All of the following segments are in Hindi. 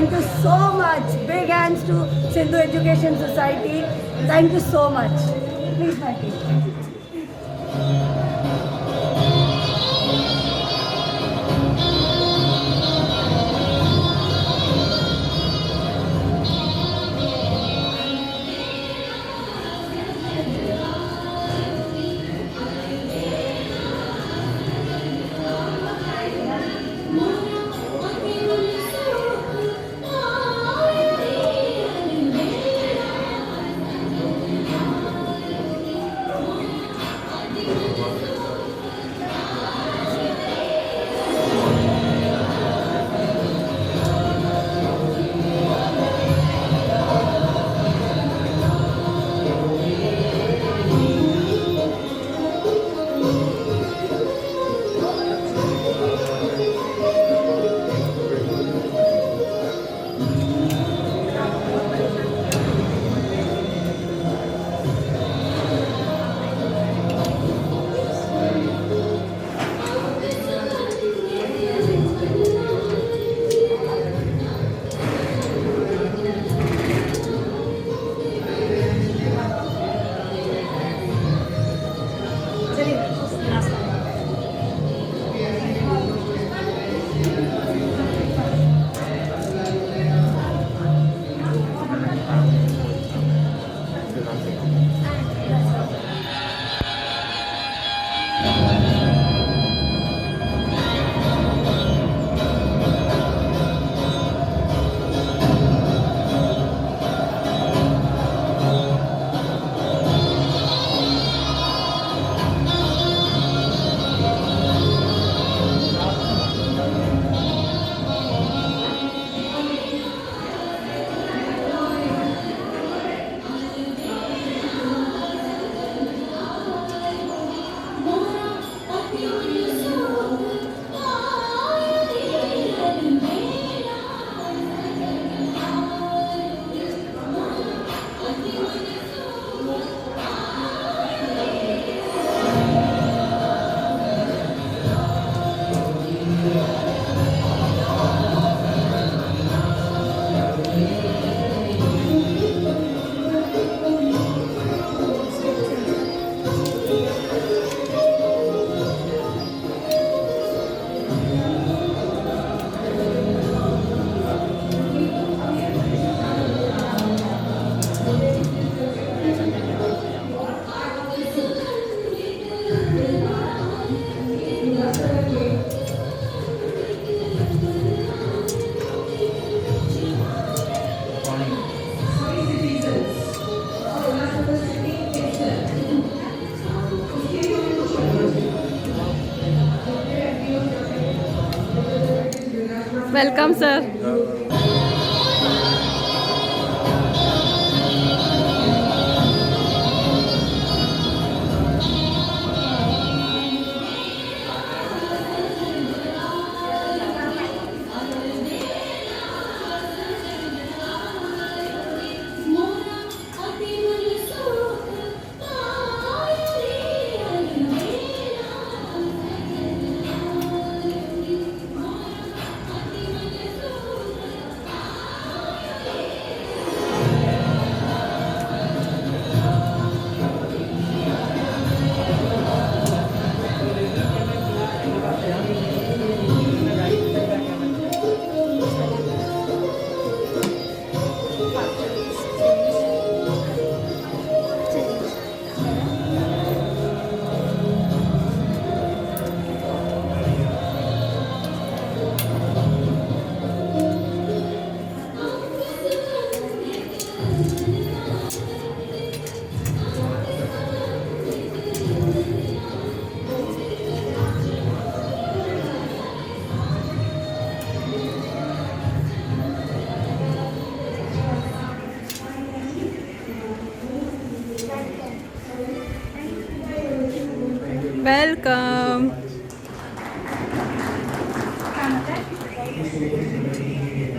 Thank you so much. Big hands to Sindhu Education Society. Thank you so much. Please, my team. Welcome, sir.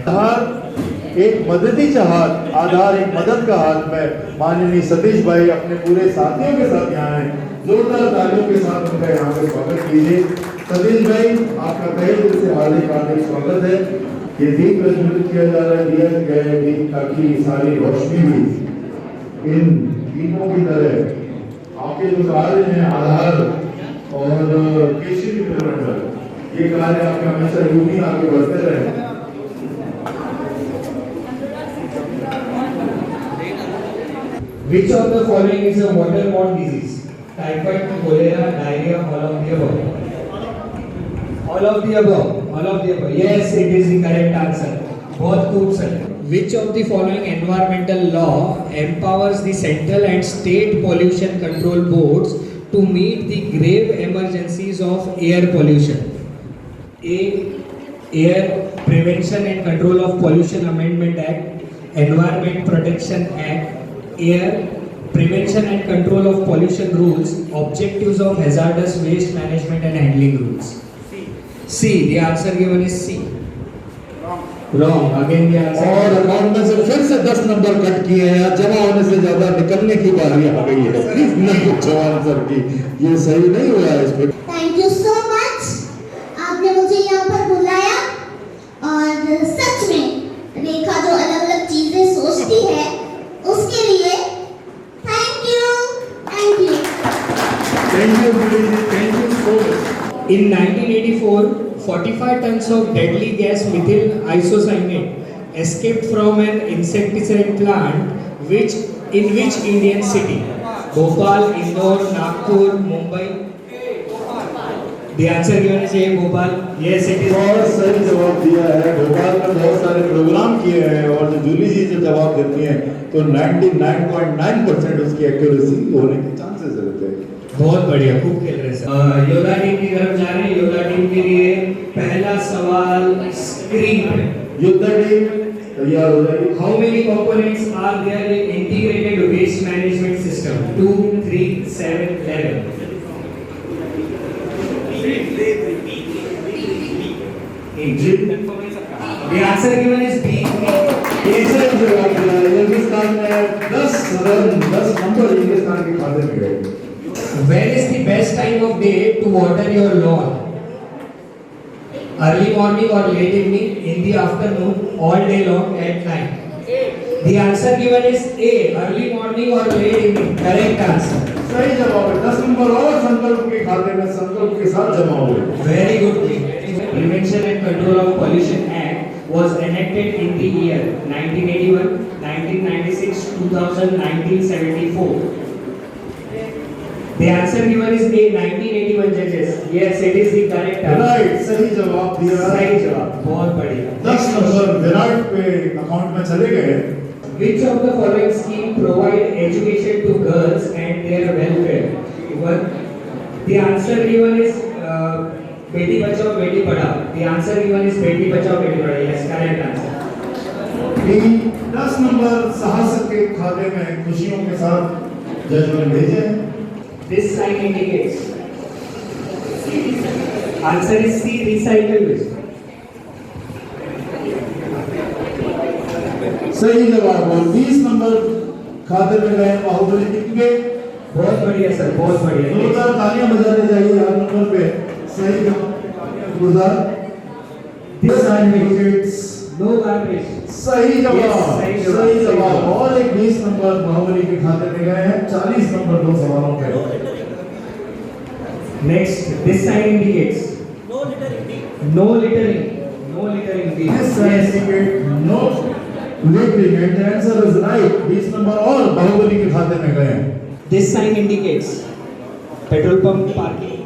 आधार एक मददीचा हाथ, आधार एक मदद का हाथ में माननीय सतीश भाई अपने पूरे साथियों के साथ यहाँ हैं। जोरदार तालियों के साथ उनका यहाँ पे स्वागत कीजिए। सतीश भाई, आपका तहे दिल से हार्दिक हार्दिक स्वागत है। ये दीप प्रज्वलित किया जा रहा है, दिया गया है दीप ताकि सारी रोशनी भी इन दीपों की तरह आपके जो कार्य हैं आधार और केशरी वितरण, ये कार्य आपके हमेशा यूं ही आगे बढ़ते रहे। Which of the following is a waterborne disease? Typhoid, cholera, diarrhea, all of the above. All of the above. All of the above. Yes, it is the correct answer. बहुत खूब sir. Which of the following environmental law empowers the central and state pollution control boards to meet the grave emergencies of air pollution? A. Air Prevention and Control of Pollution Amendment Act, Environment Protection Act, Air Prevention and Control of Pollution Rules, Objectives of Hazardous Waste Management and Handling Rules. C. The answer given is C. Wrong. Again the answer. और अकाउंट में से फिर से 10 नंबर कट किए हैं। जमा होने से ज्यादा निकलने की बारी आ गई है। प्लीज न पूछो आंसर की, ये सही नहीं हुआ है इस पे। थैंक यू सो मच, आपने मुझे यहाँ पर बुलाया और सच में रेखा जो अलग अलग चीजें सोचती है उसके लिए thank you, thank you. Thank you thank you so much. In 1984, 45 tons of deadly gas methyl isocyanate escaped from an insecticide plant in which Indian city? Bhopal, Indore, Nagpur, Mumbai. The answer given is A, Bhopal. Yes, it is. बहुत सही जवाब दिया है। भोपाल में बहुत सारे प्रोग्राम किए हैं और जो जूली जी जो जवाब देती हैं तो 99.9% उसकी एक्यूरेसी होने के चांसेस रहते हैं। बहुत बढ़िया, खूब खेल रहे सर। योद्धा टीम की तरफ जा रहे हैं। योद्धा टीम के लिए पहला सवाल स्क्रीन पे। योद्धा टीम तैयार हो जाइए। How many components are there in integrated waste management system? 2, 3, 7, 11. The answer given is B. तीसरे जवाब दिया है। हिंदुस्तान में 10 रन 10 नंबर हिंदुस्तान के खाते में गए। When is the best time of day to water your lawn? Early morning or late evening, in the afternoon, all day long, at night? The answer given is A, early morning or late evening. Correct answer. सही जवाब है। 10 नंबर और संकल्प के खाते में संकल्प के साथ जमा हुए। Very good. Prevention and Control of Pollution Act was enacted in the year 1981, 1996, 2000, 1974. The answer given is A, 1981 judges. Yes, it is the correct answer. Right, सही जवाब दिया। सही जवाब, बहुत बढ़िया। 10 नंबर विराट पे अकाउंट में चले गए। Which of the following scheme provide education to girls and their welfare? One, the answer given is Beti Bachao Beti Padhao. The answer given is Beti Bachao Beti Padhao. Yes, correct answer. B 10 number साहस के खाते में खुशियों के साथ जजमेंट भेजे। This sign indicates. Answer is C, recycle waste. सही जवाब। और 20 नंबर खाते में गए बाहुबली टीम के। बहुत बढ़िया सर, बहुत बढ़िया। जोरदार तालियां बजाने चाहिए हर नंबर पे। सही जवाब। जोरदार। This indicates No garbage. सही जवाब। Yes, सही जवाब। और एक 20 नंबर बाहुबली के खाते में गए हैं 40 नंबर 2 सवालों पे। Next, this sign indicates. No littering. No littering. No littering. This indicate no littering and the answer is right। 20 number और बाहुबली के खाते में गए हैं। This sign indicates petrol pump parking.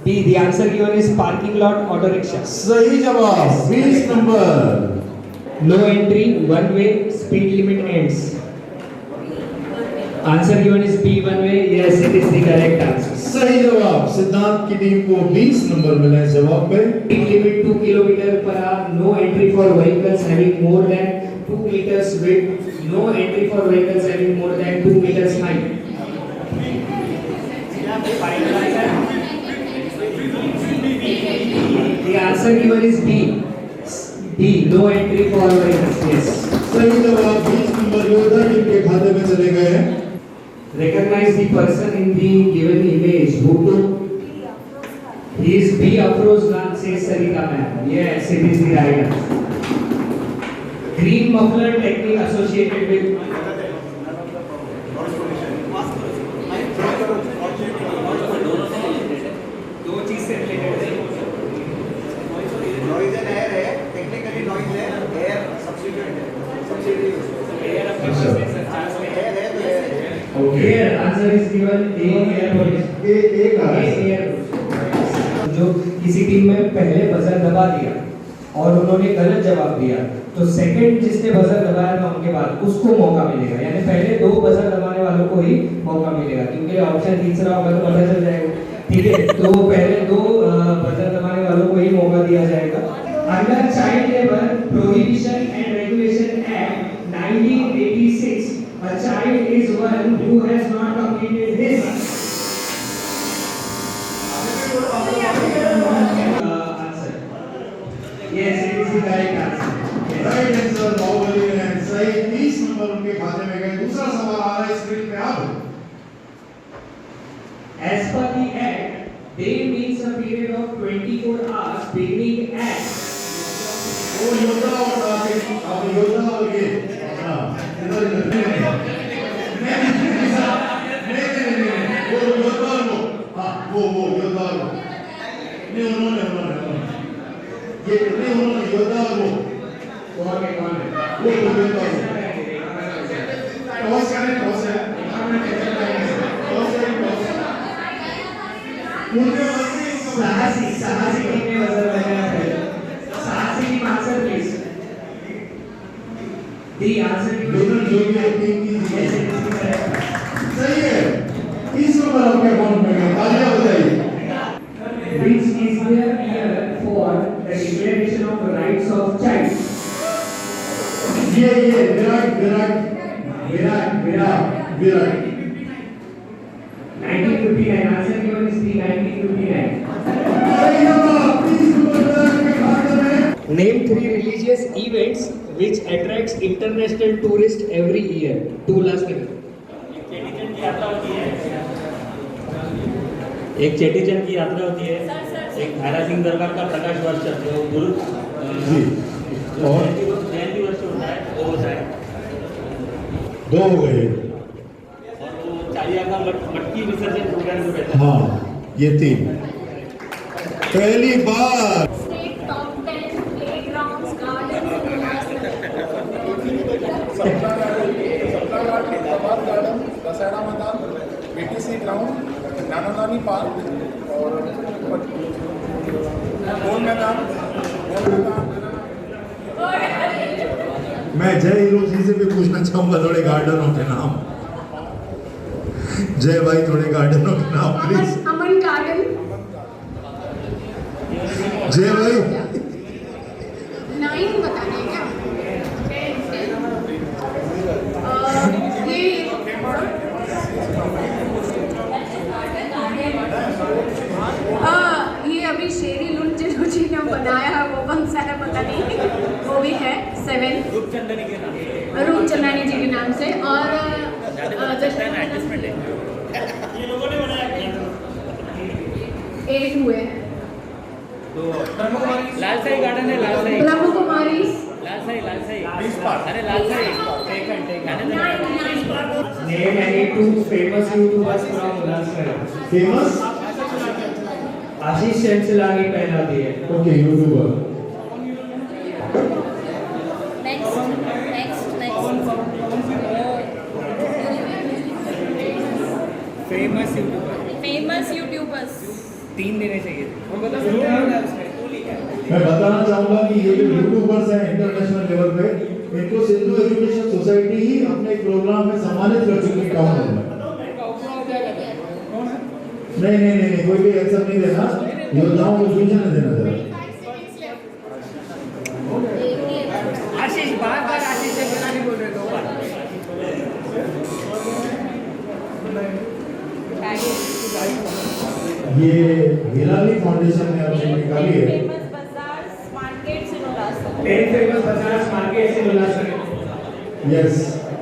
B, the answer given is parking lot auto rickshaw. सही जवाब। 20 number. No entry, one way, speed limit ends. Answer given is B, one way. Yes, it is the correct answer. सही जवाब। सिद्धांत की टीम को 20 नंबर मिले इस जवाब पे। Speed limit 2 km/h. No entry for vehicles having more than 2 meters width. No entry for vehicles having more than 2 meters height. The answer given is B. D, no entry for minors. Yes. सही जवाब 20 नंबर योद्धा टीम के खाते में चले गए हैं। Recognize the person in the given image who took. He is B. Afroz Khan, says Sarita ma'am. Yes, it is the right answer. Green muffler technique associated with. दो चीज से रिलेटेड है. नॉइज एंड एयर है, टेक्निकली नॉइज है, एयर सब्स्टिट्यूट है, सब्स्टिट्यूट एयर अपने पास में सर चांस में एयर है तो एयर है. Okay, answer is given A. Air police. एक आ A. Air. जो किसी टीम में पहले बजर दबा दिया और उन्होंने गलत जवाब दिया, तो सेकंड जिसने बजर दबाया था उनके बाद उसको मौका मिलेगा. यानी पहले दो बजर दबाने वालों को ही मौका मिलेगा, क्योंकि ऑप्शन तीसरा होगा तो पता चल जाएगा. ठीक है, तो पहले दो बजर दबाने वालों को ही मौका दिया जाएगा. Under child labour prohibition and regulation act 1986, a child is one who has not completed his answer. Yes, it is the correct answer. Yes. Right answer Bahubali ने सही 30 नंबर उनके खाते में गए। दूसरा सवाल आ रहा है स्क्रीन पे अब। As per the Act, day means a period of 24 hours beginning at. वो योद्धा और आप योद्धा और ये हाँ इधर वो योद्धा और वो हाँ वो योद्धा और वो नहीं उन्होंने ये नहीं उन्होंने योद्धा और वो कौन है? वो योद्धा और टॉस करें टॉस है साहसी कितने वजन लगाया है? साहसी की आंसर प्लीज. दी आंसर दोनों जो भी टीम की सही है 30 नंबर आपके अकाउंट में गए। तालियां बजाइए। Which is the year for the declaration of rights of child? ये Virat 1959. Answer given is the 1959. Name 3 religious events which attracts international tourists every year. 2 last question. एक चेटीचंद की यात्रा होती है, एक धारा सिंह दरबार का प्रकाश वर्ष जो गुरु जी और जयंती वर्ष होता है वो होता है, 2 हो गए। और वो चालिया का मटकी विसर्जन प्रोग्राम जो रहता है। हाँ ये 3 पहली बार State top 10 playgrounds, gardens in सप्ताहघाट Hyderabad garden, Dussehra Maidan, BTC ground, नाना नानी पार्क और गोल मैदान। मैं जय हीरो जी से भी पूछना चाहूंगा थोड़े गार्डनों के नाम। जय भाई थोड़े गार्डनों के नाम प्लीज। अमन गार्डन, जय भाई 9 बताने क्या? ये अभी शेरी लुन जी ने बनाया है, वो कौन सा है पता नहीं, वो भी है 7 रूपचंदानी जी के नाम से। और 8 हुए हैं। लालसाई गार्डन है, लालसाई ब्रह्म कुमारी अरे Lalsai Name any 2 famous YouTubers from last time. Famous Ashish Chanchlani पहला दिए. ओके यूट्यूबर फेमस यूट्यूबर्स 3 देने चाहिए। मैं बताना चाहूंगा कि ये जो यूट्यूबर्स हैं इंटरनेशनल लेवल पे, इनको सिंधु एजुकेशन सोसाइटी ही अपने एक प्रोग्राम में सम्मानित कर चुकी है टाउन हॉल में। नहीं कोई भी एक्सेप्ट नहीं देना, योद्धाओं को सूचना देना जरा। आशीष बार आशीष से बना नहीं बोल रहे 2 बार। ये हिलाली फाउंडेशन ने अपनी निकाली है। Famous bazaars markets in Ullas 10 famous bazaars markets in Ulhasnagar. Yes.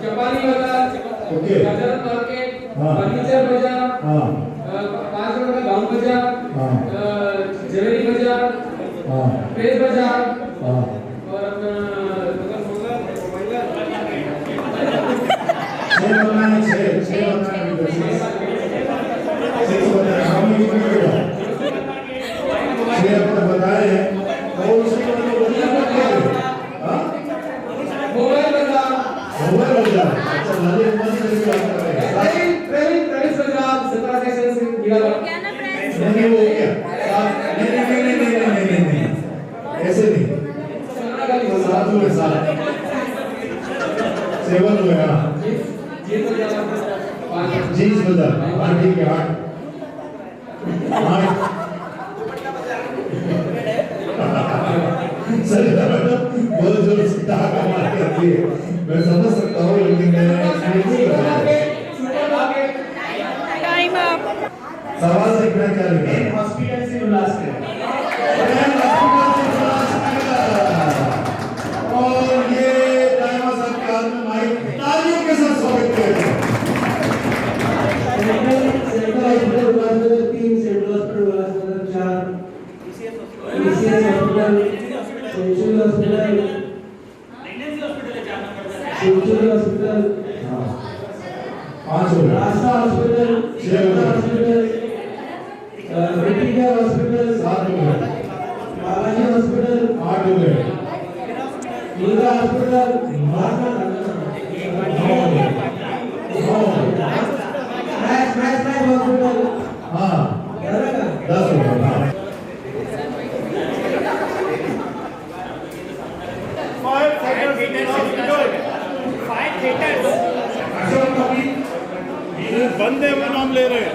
Chapani Bazaar, Okay. Gajaran Market, हाँ. Furniture Bazaar, हाँ 5 नंबर का गांव बाजार, हाँ ज्वेलरी बाजार, हाँ प्रेस बाजार हाँ और अपना छह बनना है, छह बनना है अभी बस। छह बनना है, हम नहीं बोलेगा। छह आपको बताए हैं और उसके बाद वो बदला मत करो। हाँ? मोबाइल बाजार, मोबाइल हो जाए। अच्छा लाले मत करके आप कर रहे हैं। ट्रेविस बाजार, 17 सेक्शन से गिरा नहीं वो हो गया। नहीं ऐसे नहीं। सात हुए सात। सेवन हुए हाँ। जीन्स बाजार हाँ ठीक है आठ सही बहुत जोर से धागा मार के रखी है मैं समझ सकता हूँ लेकिन टाइम अप। सवाल सीखना क्या लिखा है हॉस्पिटल से उल्लासनगर और ये टाइम सरकार में माइक तालियों के साथ स्वागत किया जाए central hospital Ulhasnagar 3, central hospital Ulhasnagar 4, ECS hospital, century hospital, century hospital, पाँच हो गए Aastha hospital, Shekhar hospital, Victoria hospital, सात हो गए बालाजी हॉस्पिटल, आठ हो गए दुर्गा हॉस्पिटल, महात्मा नौ हो गए मैक्स हॉस्पिटल, हाँ 10 हो गए हाँ बंदे में नाम ले रहे हैं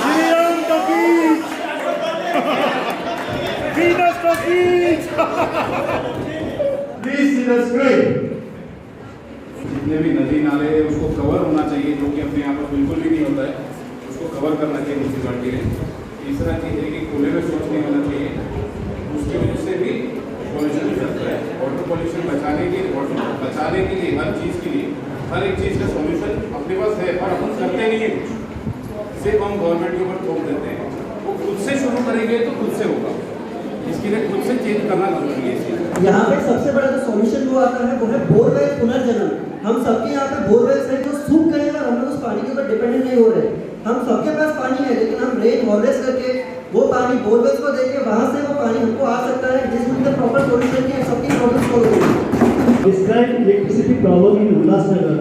Shriram talkies Venus talkies please see the screen जितने भी नदी नाले हैं उसको कवर होना चाहिए जो कि अपने यहाँ पर बिल्कुल भी नहीं होता है उसको कवर करना चाहिए म्यूनसिपालिटी ने तीसरा चीज़ है कि खुले में शौच नहीं होना चाहिए उसकी वजह से भी पॉल्यूशन भी बढ़ता है वाटर पॉल्यूशन बचाने के लिए हर चीज़ के लिए हर एक चीज़ का सॉल्यूशन अपने पास है पर अपन करते नहीं है कुछ सिर्फ हम गवर्नमेंट के ऊपर थोप देते हैं वो खुद से शुरू करेंगे तो खुद से होगा इसके लिए खुद से चेंज करना जरूरी है इसी यहाँ पे सबसे बड़ा जो सॉल्यूशन जो आता है वो है बोरवेल पुनर्जनन। हम सबके यहाँ पे बोरवेल्स हैं जो सूख गए हैं और हम लोग उस पानी के ऊपर डिपेंडेंट नहीं हो रहे। हम सबके पास पानी है लेकिन हम रेन हार्वेस्ट करके वो पानी बोरवेल्स को देके वहाँ से वो पानी हमको आ सकता है जिस विद द प्रॉपर सॉल्यूशन की सबकी प्रॉब्लम सॉल्व होगी। Describe electricity problem in Ulhasnagar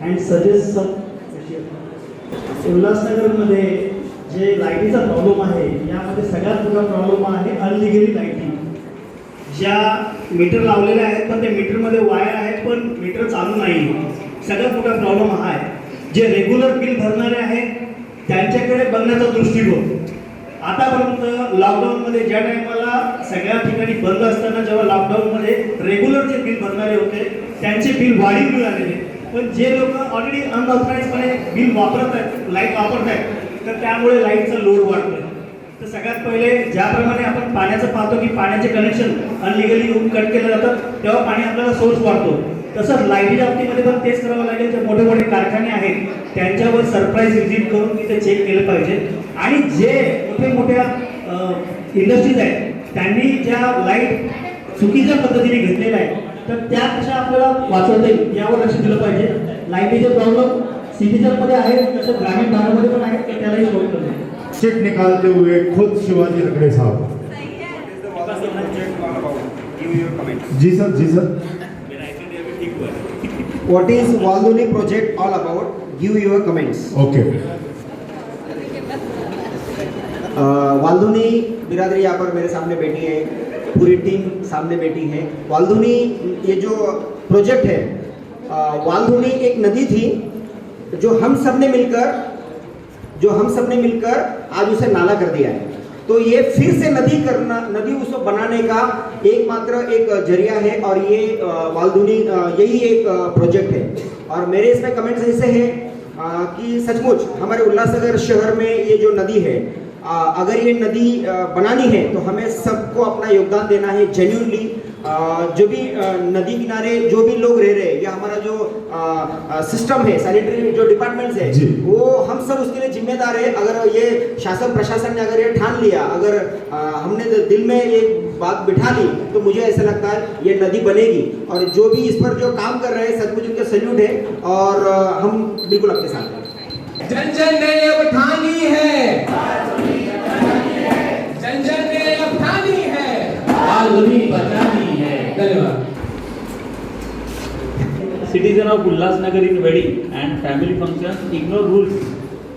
and suggest some measures. उल्हासनगरमध्ये जे लाईटीचा प्रॉब्लेम आहे यामध्ये सगळ्यात मोठा प्रॉब्लेम आहे अनलिगली लाईटिंग. ज्या मीटर लावलेल्या आहेत पण त्या मीटरमध्ये वायर आहेत पण मीटर चालू नाही. सगळ्यात मोठा प्रॉब्लेम हा आहे. जे रेग्युलर बिल भरणारे आहेत त्यांच्याकडे बघण्याचा दृष्टिकोन. आतापर्यंत लॉकडाऊनमध्ये ज्या टायमाला सगळ्या ठिकाणी बंद असताना जेव्हा लॉकडाऊनमध्ये रेग्युलर जे बिल भरणारे होते त्यांचे बिल वाढीव मिळालेले. पण जे लोक ऑलरेडी अनऑथराइजपणे बिल वापरत आहेत लाईट वापरत आहेत तर त्यामुळे लाईटचा लोड वाढतोय. तर सगळ्यात पहिले ज्याप्रमाणे आपण पाण्याचं पाहतो की पाण्याचे कनेक्शन अनलिगली येऊन कट केलं जातं तेव्हा पाणी आपल्याला सोर्स वाढतो. तसंच लाईटीच्या बाबतीमध्ये पण तेच करावं लागेल. जे मोठे मोठे कारखाने आहेत त्यांच्यावर सरप्राईज व्हिजिट करून तिथे चेक केलं पाहिजे. आणि जे मोठे मोठ्या इंडस्ट्रीज आहेत त्यांनी ज्या लाईट चुकीच्या पद्धतीने घेतलेल्या आहेत तर त्या कशा आपल्याला वाचवता येईल यावर लक्ष दिलं पाहिजे. लाईटीचे प्रॉब्लेम सिटीजनमध्ये आहेत तसं ग्रामीण भागामध्ये पण आहेत तर त्यालाही सॉल्व करणे. चिट निकालते हुए खुद शिवाजी रखड़े साहब. जी सर जी sir. What is Walduni project all about? Give your comments. Okay. Walduni बिरादरी यहाँ पर मेरे सामने बैठी है, पूरी टीम सामने बैठी है. वाल्दुनी ये जो प्रोजेक्ट है, वाल्दुनी एक नदी थी जो हम सब ने मिलकर आज उसे नाला कर दिया है. तो ये फिर से नदी उसको बनाने का एकमात्र एक जरिया है और ये वाल्दुनी यही एक प्रोजेक्ट है. और मेरे इसमें कमेंट्स ऐसे हैं कि सचमुच हमारे उल्लासनगर शहर में ये जो नदी है अगर ये नदी बनानी है तो हमें सबको अपना योगदान देना है जेन्युइनली। जो भी नदी किनारे जो भी लोग रह रहे हैं या हमारा जो सिस्टम है, सैनिटरी जो डिपार्टमेंट्स है, वो हम सब उसके लिए जिम्मेदार है। अगर ये शासन प्रशासन ने अगर ये ठान लिया, अगर हमने दिल में ये बात बिठा ली, तो मुझे ऐसा लगता है ये नदी बनेगी। और जो भी इस पर जो काम कर रहे हैं सचमुच उनका सैल्यूट है और हम बिल्कुल आपके साथ हैं। जन जन ने अब ठानी है, जन जन ने अब ठानी है, वाल्धुनी बचानी है। धन्यवाद। Citizen of Ulhasnagar in wedding and family functions ignore rules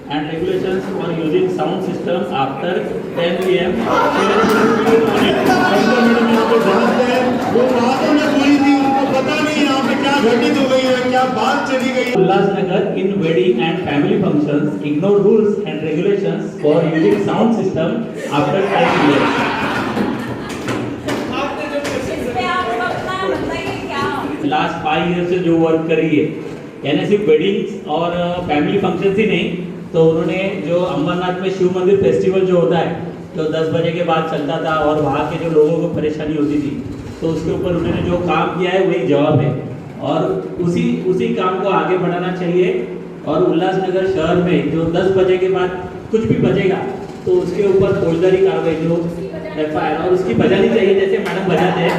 and regulations for using sound system after 10 PM. वो बातों में कोई थी, उनको पता नहीं यहाँ पे क्या घटित हो गई है, क्या बात चली गई है। Ulhasnagar in wedding and family functions ignore rules and regulations for using sound system after 10 PM. Last 5 year से जो वर्क कर रही है, यानी सिर्फ वेडिंग्स और फैमिली फंक्शंस ही नहीं, तो उन्होंने जो अंबरनाथ में शिव मंदिर फेस्टिवल जो होता है, जो 10 बजे के बाद चलता था और वहाँ के जो लोगों को परेशानी होती थी, तो उसके ऊपर उन्होंने जो काम किया है वही जवाब है और उसी काम को आगे बढ़ाना चाहिए। और उल्लासनगर शहर में जो 10 बजे के बाद कुछ भी बजेगा तो उसके ऊपर फौजदारी कार्रवाई जो FIR और उसकी बजानी चाहिए, जैसे मैडम बजाते हैं।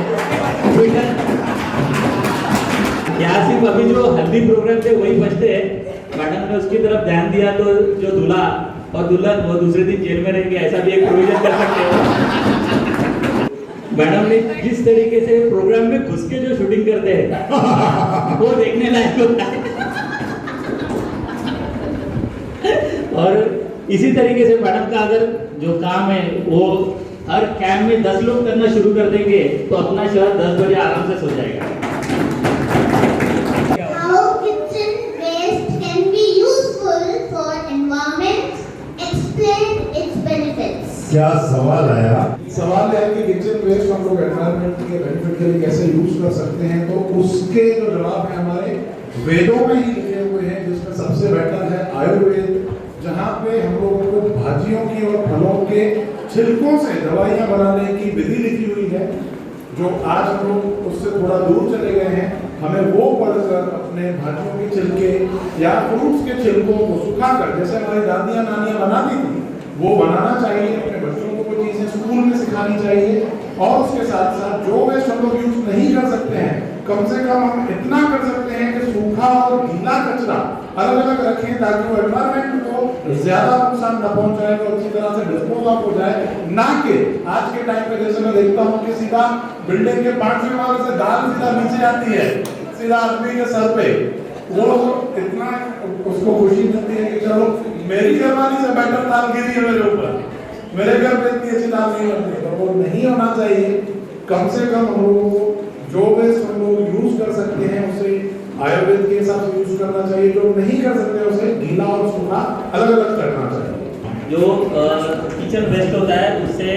यहाँ सिर्फ अभी जो हल्दी प्रोग्राम थे वही बचते हैं, मैडम ने उसकी तरफ ध्यान दिया तो जो दूल्हा और दुल्हन वो दूसरे दिन जेल में रहेंगे, ऐसा भी एक प्रोविजन कर सकते हो। मैडम ने जिस तरीके से प्रोग्राम में घुस के जो शूटिंग करते हैं वो देखने लायक होता है। और इसी तरीके से मैडम का अगर जो काम है वो हर कैंप में 10 लोग करना शुरू कर देंगे तो अपना शहर 10 बजे आराम से सो जाएगा। How kitchen waste can be useful for environment? Explain its benefits. क्या सवाल आया? सवाल है कि किचन वेस्ट हम लोग एनवायरनमेंट के बेनिफिट के लिए कैसे यूज कर सकते हैं, तो उसके जो जवाब है हमारे वेदों में ही लिखे हुए हैं, जिसमें सबसे बेटर है आयुर्वेद, जहाँ पे हम लोगों को भाजियों की और फलों के छिलकों से दवाइयाँ बनाने की विधि लिखी हुई है। जो आज हम लोग उससे थोड़ा दूर चले गए हैं, हमें वो पढ़कर अपने भाजियों के छिलके या फ्रूट्स के छिलकों को सुखाकर, जैसे हमारी दादियाँ नानियाँ बनाती थी, वो बनाना चाहिए। अपने बच्चों को वो चीज़ें स्कूल में सिखानी चाहिए। और उसके साथ साथ जो वेस्ट हम लोग यूज नहीं कर सकते हैं, कम से कम हम इतना कर सकते हैं कि सूखा और गीला कचरा अलग अलग रखें, ताकि वो एनवायरनमेंट को ज्यादा नुकसान न पहुंचाए और अच्छी तरह से डिस्पोज ऑफ हो जाए। ना कि आज के टाइम पे जैसे मैं देखता हूँ कि सीधा बिल्डिंग के 5वें माले से दाल सीधा नीचे आती है, सीधा आदमी के सर पे। वो इतना उसको खुशी मिलती है कि चलो मेरी जवानी से बेटर दाल गिरी है मेरे ऊपर, मेरे घर पे इतनी अच्छी दाल नहीं बनती। तो वो नहीं होना चाहिए। कम से कम हम लोगों को जो वेस्ट हम लोग यूज कर सकते हैं उसे आयुर्वेद के हिसाब से यूज करना चाहिए, जो नहीं कर सकते उसे गीला और सूखा अलग अलग करना चाहिए। जो किचन वेस्ट होता है उससे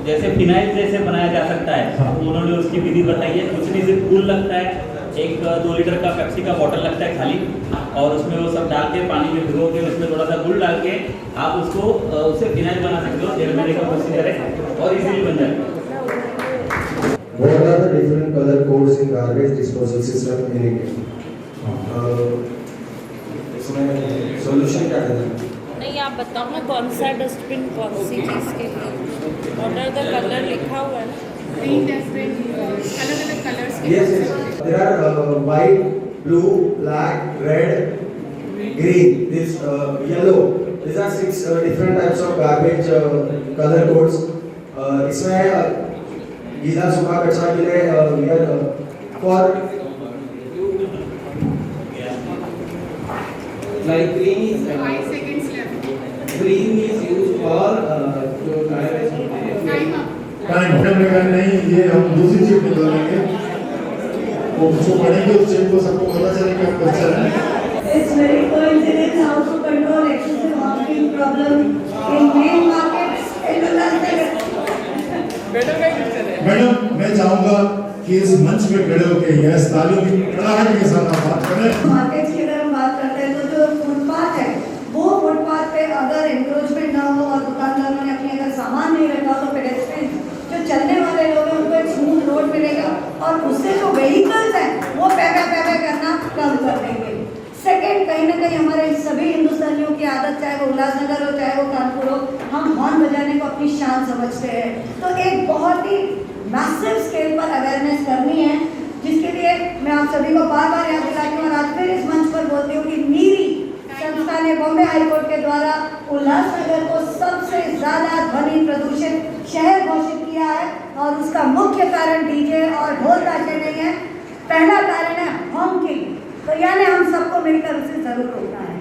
जैसे फिनाइल जैसे बनाया जा सकता है, उन्होंने उसकी विधि बताई है। कुछ नहीं, सिर्फ फूल लगता है, एक 2 लीटर का पेप्सी का बॉटल लगता है खाली, और उसमें वो सब डाल के पानी में भिगो के उसमें थोड़ा सा गुड़ डाल के आप उसको उससे फिनाइल बना सकते हो। 1.5 महीने का प्रोसीजर है और इजीली बन जाएगा। What are the different color codes in garbage disposal system in India? इसमें solution क्या है? नहीं, आप बताओ ना कौन सा डस्टबिन कौन सी चीज़ के लिए। What are the color लिखा हुआ है ना? ग्रीन डस्टबिन, अलग अलग कलर्स के। Yes, yes. There are white, blue, black, red, green, this yellow. These are 6 different types of garbage color codes. इसमें गीला सूखा कचरा के लिए for like green is 5 seconds left. green is used for जो टायर Time up. टाइम होने का नहीं, ये हम दूसरी चीज निकालेंगे, वो उसको पढ़ेंगे, उस चीज को सबको पता चलेगा क्या क्वेश्चन है। It's very coincidence how to control excessive hawking problem in main markets in Ulhasnagar. Madam, मैं चाहूंगा कि इस मंच पे खड़े होकर यस तालियों की कड़ाहट के साथ आप बात करें। मार्केट्स की अगर हम बात करते हैं तो जो फुटपाथ है, वो फुटपाथ पे अगर एंक्रोचमेंट ना हो और को अपनी शान समझते हैं। तो एक बहुत ही मैसिव स्केल पर अवेयरनेस करनी है, जिसके लिए मैं आप सभी को बार बार याद दिलाती हूँ और आज फिर इस मंच पर बोलती हूँ कि नीरी संस्था ने बॉम्बे हाई कोर्ट के द्वारा उल्लासनगर को सबसे ज़्यादा ध्वनि प्रदूषित शहर घोषित किया है और उसका मुख्य कारण डीजे और ढोल ताशे नहीं है, पहला कारण है हॉकिंग। तो यानी हम सबको मिलकर उसे जरूर रोकना है।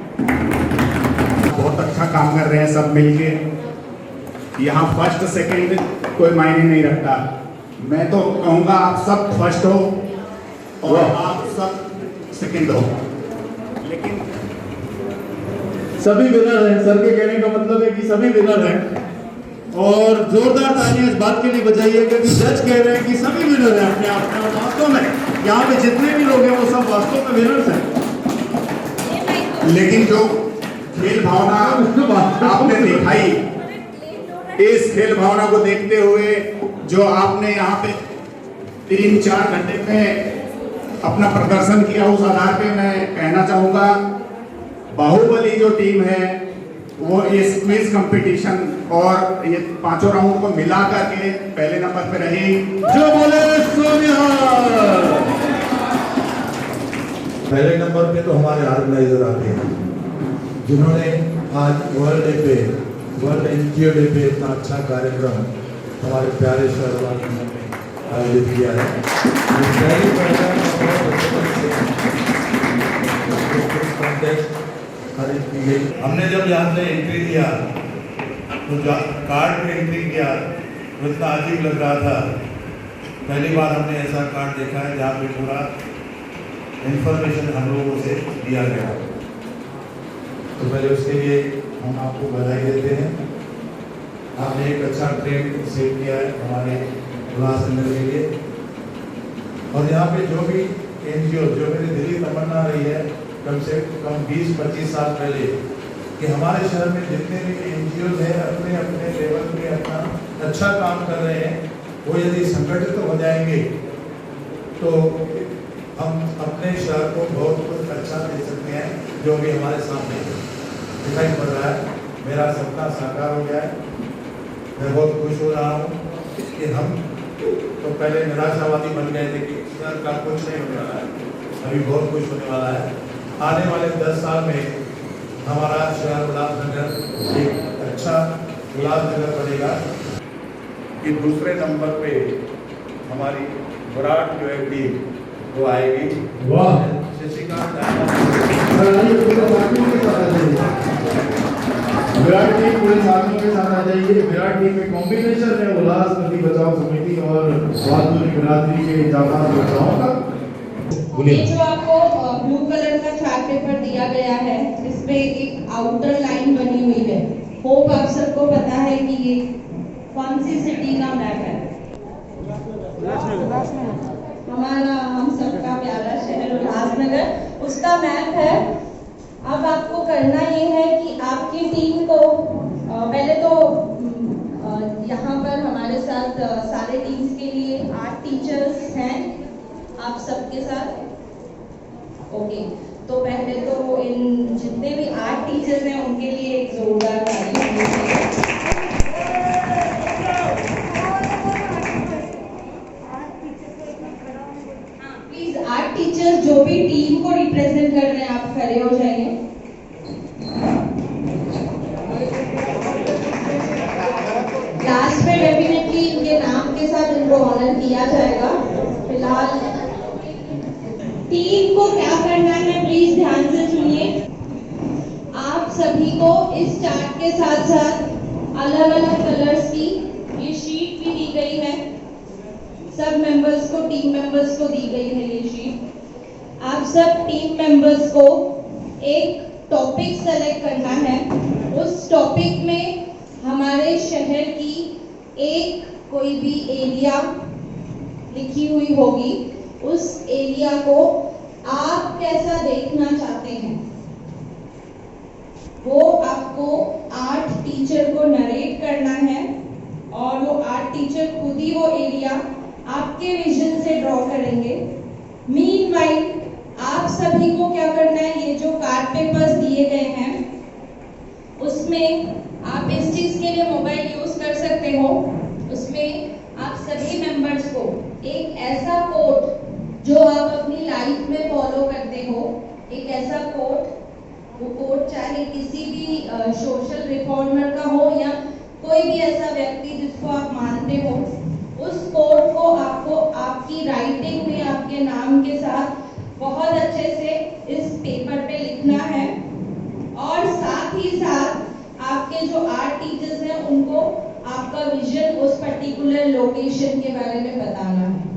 बहुत अच्छा काम कर रहे हैं सब मिलके। यहाँ फर्स्ट सेकंड कोई मायने नहीं रखता। मैं तो कहूँगा आप सब फर्स्ट हो और आप सब सेकंड हो, लेकिन सभी विनर हैं। सर के कहने का मतलब है कि सभी विनर हैं और जोरदार तालियां इस बात के लिए बजाइए क्योंकि जज कह रहे हैं कि सभी विनर हैं अपने आप में। और वास्तव में यहाँ पे जितने भी लोग हैं वो सब वास्तव में विनर्स हैं। लेकिन जो खेल भावना आपने दिखाई, इस खेल भावना को देखते हुए जो आपने यहाँ पे 3-4 घंटे में अपना प्रदर्शन किया, उस आधार पे मैं कहना चाहूँगा बाहुबली जो टीम है वो इस क्विज कंपटीशन और ये 5 राउंड को मिला करके पहले नंबर पे रही। जो बोले सोनिया। पहले नंबर पे तो हमारे ऑर्गेनाइजर आते हैं जिन्होंने आज वर्ल्ड डे पे, वर्ल्ड एनजीओ डे पे इतना अच्छा कार्यक्रम हमारे प्यारे शहर वालों ने आयोजित किया है। हमने जब यहाँ से एंट्री दिया तो कार्ड में एंट्री किया तो इतना अजीब लग रहा था। पहली बार हमने ऐसा कार्ड देखा है जहाँ पे पूरा इंफॉर्मेशन हम लोगों से दिया गया। तो पहले उसके लिए हम आपको बधाई देते हैं। आपने एक अच्छा ट्रेंड सेट किया है हमारे उल्लासनगर के लिए। और यहाँ पे जो भी एनजीओ, जो मेरी दिली तमन्ना रही है कम से कम 20-25 साल पहले कि हमारे शहर में जितने भी एनजीओ हैं अपने अपने लेवल पे अपना अच्छा काम कर रहे हैं, वो यदि संगठित हो जाएंगे तो हम अपने शहर को बहुत कुछ अच्छा दे सकते हैं। जो भी हमारे सामने दिखाई पड़ रहा है, मेरा सपना साकार हो गया है। मैं बहुत खुश हो रहा हूँ कि हम तो पहले निराशावादी बन गए थे कि शहर का कुछ नहीं होने वाला है, अभी बहुत कुछ होने वाला है। आने वाले 10 साल में हमारा शहर उल्लासनगर एक अच्छा उल्लासनगर बनेगा। कि दूसरे नंबर पे हमारी विराट जो है टीम वो आएगी। वाह, शशिकांत विराट टीम पूरे साथियों के साथ आ जाइए। विराट टीम में कॉम्बिनेशन है उल्लास नदी बचाओ समिति और वाल्धुनी बिरादरी के जाबाज बचाओ का। ये जो आपको ब्लू कलर का चार्ट पेपर दिया गया है, इसमें एक आउटर लाइन बनी हुई है। होप आप सबको पता है कि ये कौन सी सिटी का मैप है। हमारा हम सबका प्यारा शहर उल्लासनगर, उसका मैप है। अब आपको करना ये है कि आपकी टीम को पहले तो यहाँ पर हमारे साथ सारे टीम्स के लिए 8 टीचर्स हैं आप सबके साथ। ओके, तो पहले तो इन जितने भी 8 टीचर्स हैं उनके लिए एक जोरदार ताली होनी चाहिए। प्लीज 8 टीचर्स जो भी टीम को रिप्रेजेंट कर रहे हैं आप खड़े हो जाइए। लास्ट में डेफिनेटली इनके नाम के साथ इनको ऑनर किया जाएगा। फिलहाल टीम को क्या करना है प्लीज ध्यान से सुनिए। आप सभी को इस चार्ट के साथ साथ अलग अलग कलर्स की ये शीट भी दी गई है। सब मेंबर्स को, टीम मेंबर्स को दी गई है ये शीट। आप सब टीम मेंबर्स को एक टॉपिक सेलेक्ट करना है। उस टॉपिक में हमारे शहर की एक कोई भी एरिया लिखी हुई होगी। उस एरिया को आप कैसा देखना चाहते हैं वो आपको 8 टीचर को नरेट करना है और वो 8 टीचर खुद ही वो एरिया आपके विजन से ड्रॉ करेंगे। मीनवाइल आप सभी को क्या करना है, ये जो कार्ड पेपर्स दिए गए हैं उसमें आप इस चीज के लिए मोबाइल यूज कर हो उसमें आप सभी मेंबर्स को एक ऐसा कोट जो आप अपनी लाइफ में फॉलो करते हो, एक ऐसा कोट, वो कोट चाहे किसी भी सोशल रिफॉर्मर का हो या कोई भी ऐसा व्यक्ति जिसको आप मानते हो, उस कोट को आपको आपकी राइटिंग में आपके नाम के साथ बहुत अच्छे से इस पेपर पे लिखना है और साथ ही साथ आपके जो आर्ट टीचर्स हैं उनको आपका विजन उस पर्टिकुलर लोकेशन के बारे में बताना है।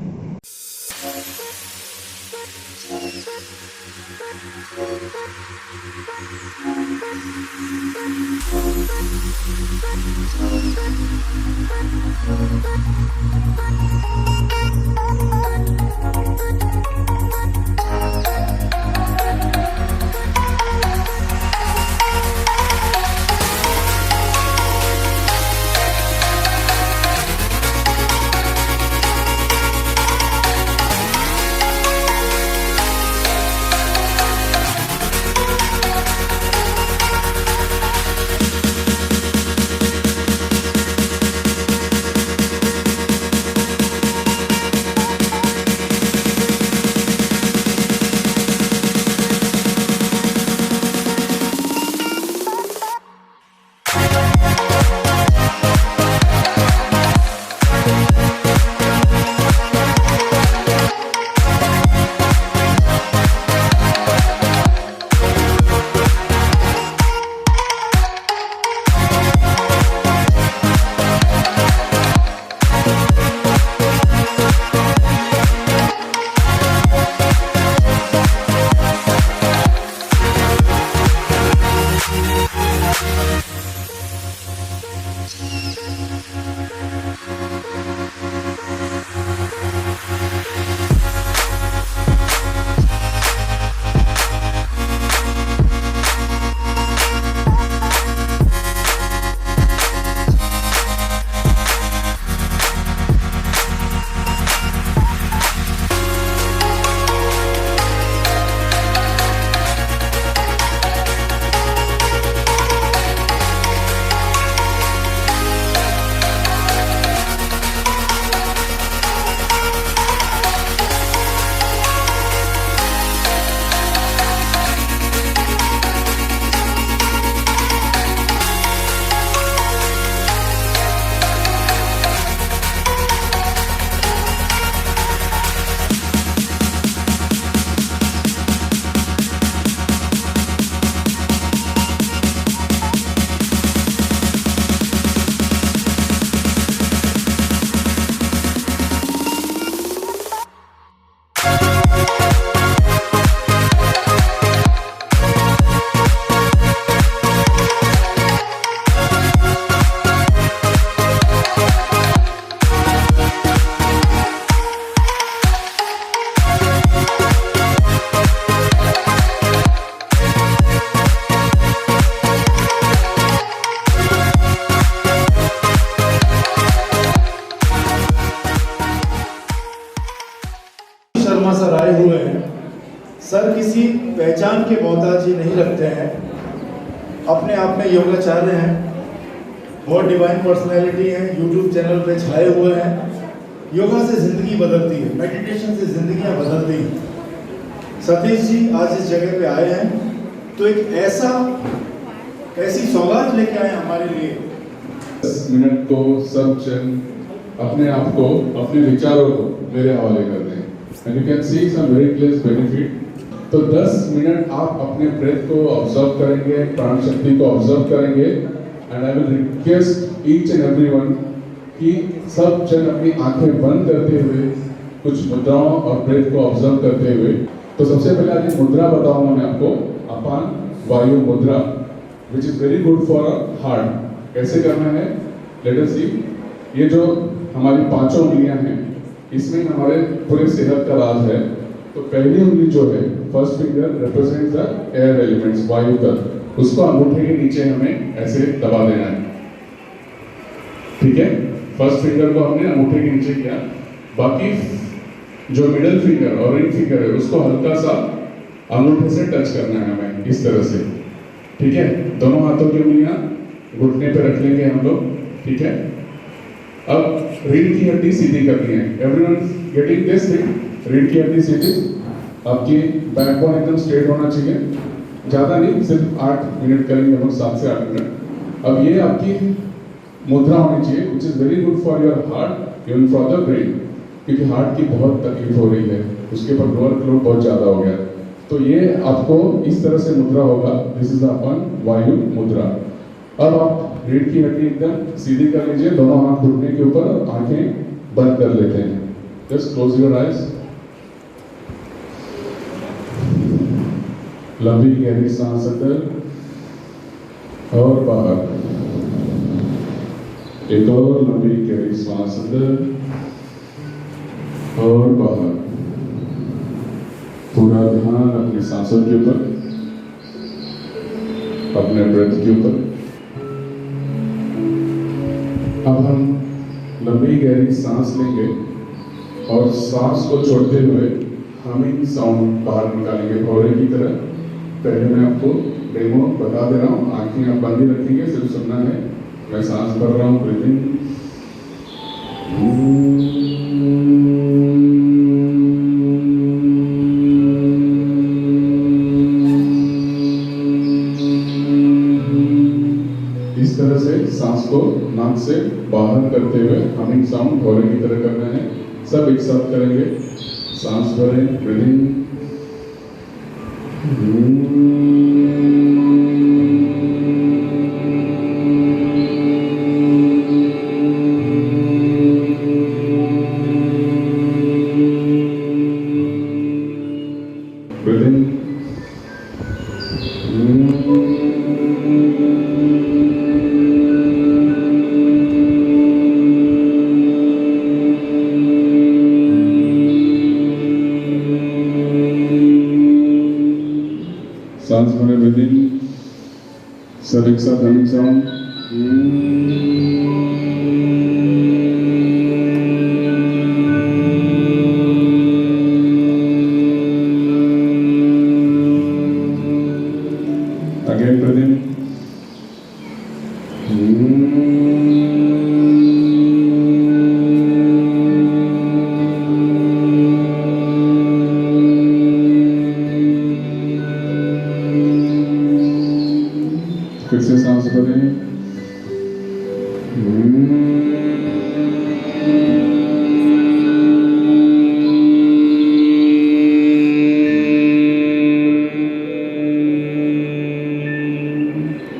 सर आए हुए हैं। सर किसी पहचान के मोहताज ही नहीं रखते हैं, अपने आप में योगाचार्य हैं, बहुत डिवाइन पर्सनैलिटी हैं, यूट्यूब चैनल पे छाए हुए हैं। योगा से ज़िंदगी बदलती है, मेडिटेशन से ज़िंदगियां बदलती हैं। सतीश जी आज इस जगह पे आए हैं तो एक ऐसी सौगात लेके आए हमारे लिए। 10 मिनट को सब जन अपने आप को, अपने विचारों को मेरे हवाले कर दें। And you can see some very clear benefit. तो 10 मिनट आप अपने ब्रेथ को ऑब्जर्व करेंगे, प्राण शक्ति को ऑब्जर्व करेंगे। And I will request each and everyone कि सब जन अपनी आंखें बंद करते हुए कुछ मुद्राओं और ब्रेथ को ऑब्जर्व करते हुए। तो सबसे पहले आज मुद्रा बताऊंगा मैं आपको, अपान वायु मुद्रा, which is very good for heart. कैसे करना है, लेट अस सी। ये जो हमारी 5 उंगलियां हैं, इसमें हमारे पूरे सेहत का राज है। तो पहली उंगली जो है, first finger represent the air elements, वायु का, उसको अंगूठे के नीचे हमें ऐसे दबा देना है। ठीक है, फर्स्ट फिंगर को हमने अंगूठे के नीचे किया। बाकी जो मिडिल फिंगर और रिंग फिंगर है, उसको हल्का सा अंगूठे से टच करना है हमें, इस तरह से। ठीक है, दोनों हाथों की उंगलियां घुटने पे रख लेंगे हम लोग। ठीक है, अब रीढ़ की हड्डी सीधी करनी है। Everyone getting this thing? रीढ़ की हड्डी सीधी, आपकी बैकबोन एकदम स्ट्रेट होना चाहिए। ज़्यादा नहीं, सिर्फ 8 मिनट करेंगे हम, 7 से 8 मिनट। अब ये आपकी मुद्रा होनी चाहिए, which is very good for your heart, even for the brain, क्योंकि हार्ट की बहुत तकलीफ हो रही है, उसके ऊपर लोअर फ्लो बहुत ज़्यादा हो गया। तो ये आपको इस तरह से मुद्रा होगा, दिस इज अपन वायु मुद्रा। अब आप रीढ़ की हड्डी एकदम सीधी कर लीजिए, दोनों हाथ घुटने के ऊपर, आंखें बंद कर लेते हैं। Just close your eyes. लंबी गहरी सांस अंदर और बाहर। एक और लंबी गहरी सांस अंदर और बाहर। पूरा ध्यान अपनी सांसों के ऊपर, अपने ब्रेथ के ऊपर। अब हम लंबी गहरी सांस लेंगे और सांस को छोड़ते हुए हमिंग साउंड बाहर निकालेंगे भौरे की तरह। पहले मैं आपको डेमो बता दे रहा हूँ, आंखें आप बंद ही रखेंगे, सिर्फ सुनना है। मैं सांस भर रहा हूँ, ब्रीथिंग। इस तरह से सांस को नाक से बाहर करते हुए हमिंग साउंड भौरे की तरह करना है। सब एक साथ करेंगे। सांस भरें, ब्रीथिंग। सांस भरे, ब्रीथिंग। सब एक साथ हमिंग साउंड। Again breathing. फिर से सांस भरें।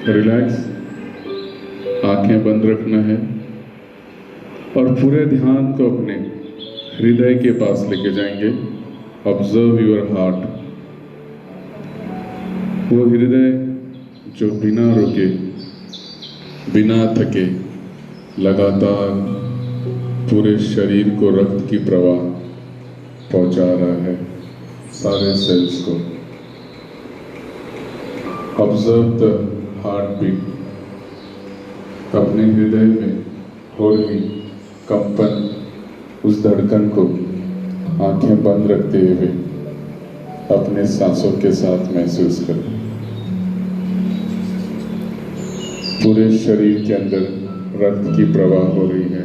रिलैक्स, आंखें बंद रखना है और पूरे ध्यान को अपने हृदय के पास लेके जाएंगे। Observe your heart. वो हृदय जो बिना रुके, बिना थके, लगातार पूरे शरीर को रक्त की प्रवाह पहुंचा रहा है, सारे सेल्स को। Observe the heart beat. अपने हृदय में हो रही कंपन, उस धड़कन को आंखें बंद रखते हुए अपने सांसों के साथ महसूस करें। पूरे शरीर के अंदर रक्त की प्रवाह हो रही है।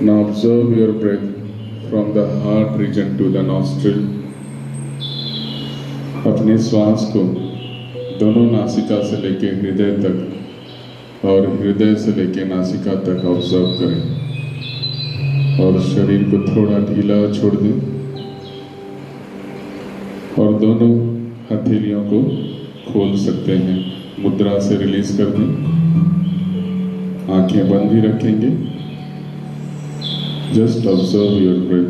Now observe your breath from the heart region to the nostril. अपने श्वास को दोनों नासिका से लेके हृदय तक और हृदय से लेके नासिका तक ऑब्जर्व करें और शरीर को थोड़ा ढीला छोड़ दें और दोनों हथेलियों को खोल सकते हैं। मुद्रा से रिलीज कर दें। आंखें बंद ही रखेंगे। Just observe your breath.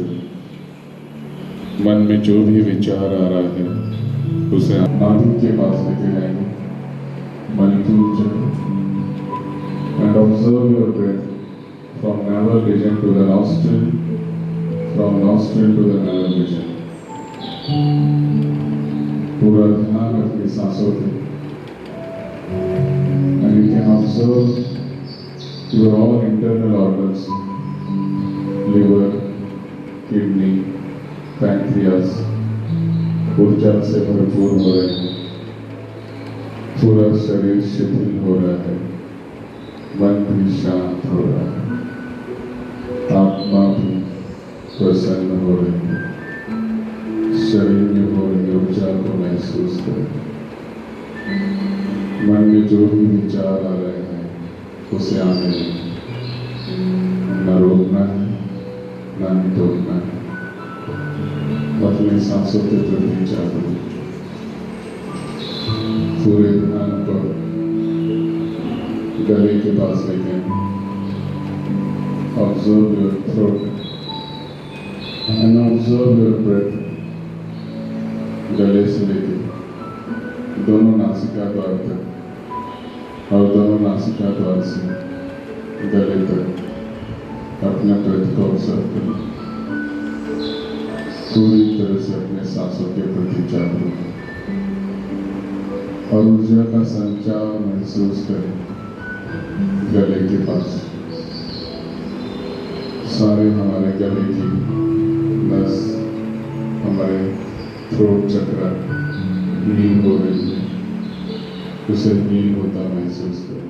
मन में जो भी विचार आ रहा है उसे नाभि के पास लेके जाएंगे, Manipura chakra, and observe your breath from navel region to the nostril, from nostril to the navel region. पूरा ध्यान अपनी सांसों पे। And you can observe your all internal organs, liver, kidney, pancreas, ऊर्जा से भरपूर हो रहे हैं। पूरा शरीर शिथिल हो रहा है, मन भी शांत हो रहा है। में जो भी विचार आ रहे हैं उसे आने दें, न रोकना है न टोकना है। अपने सांसों के प्रति जागरूक, पूरे ध्यान पर गले के पास लेकर observe your throat and observe your breath. गले से लेकर दोनों नासिका द्वार तक और दोनों नासिका द्वार से गले तक अपने ब्रेथ को ऑब्जर्व करें। पूरी तरह से अपने सांसों के प्रति जागरूक और ऊर्जा का संचार महसूस करें। गले के पास सारे हमारे गले की नस, हमारे थ्रोट चक्र हील हो रही है, उसे हील होता महसूस करें।